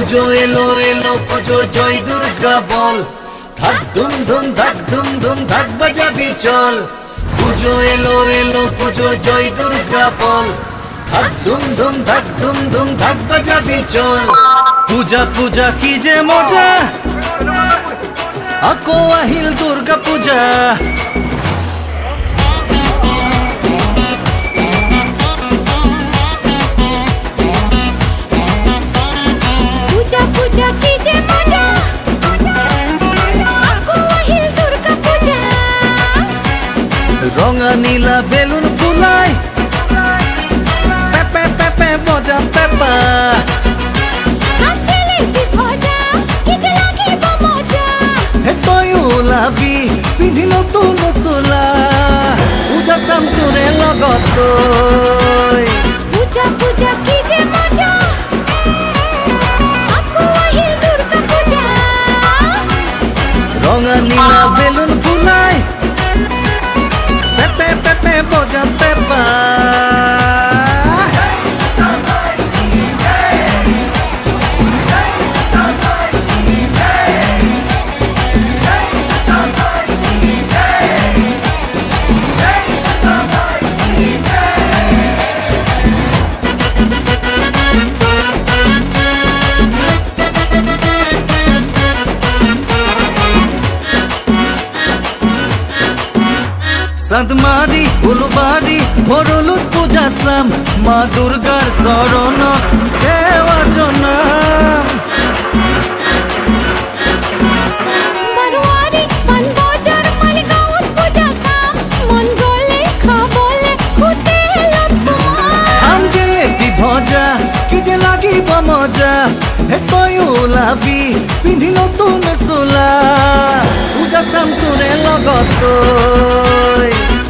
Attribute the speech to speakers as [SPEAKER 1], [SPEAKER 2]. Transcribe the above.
[SPEAKER 1] পুজো এলো এলো পুজো জয় দুর্গা বল, ধাক ধুম ধুম ধাক ধুম ধুম ধাক বাজাবি চল। পুজো এলো এলো পুজো জয় দুর্গা বল, ধাক ধুম ধুম ধাক ধুম ধুম ধাক বাজাবি চল।
[SPEAKER 2] পূজা পূজা কি যে মজা, আকৌ আহিল দুর্গা পূজা।
[SPEAKER 3] পূজা পূজা কি যে মজা, আকৌ আহিল দুর্গা পূজা।
[SPEAKER 2] রঙা নীলা বেলুন ফুলাই, পেপে পেপে মজা পেপা।
[SPEAKER 3] জিলিপি ভজা কি যে লাগিব মজা।
[SPEAKER 2] হে তই ওলাবি পিন্ধি নতুন চোলা, পূজা চাম তোৰে লগত গৈ।
[SPEAKER 3] পূজা পূজা কি যে মজা, আকৌ আহিল দুর্গা পূজা।
[SPEAKER 2] রঙা নীলা বেলুন ফুলাই, পেপে পেপে মজা পেপা। চাঁদমারি উলুবাৰী ভৰলুত পূজা চাম, মা দুৰ্গাৰ চৰণত সেৱা জনাম।
[SPEAKER 3] বারোয়ারি পানবজাৰ মালিগাঁৱত পূজা চাম, মন গলে খাবলে হোটেলত সোমাম।
[SPEAKER 2] খাম জিলেপি ভজা কি যে লাগিব মজা, হে তই ওলাবি পিন্ধি নতুন চোলা, পূজা চাম তোৰে লগত গৈ।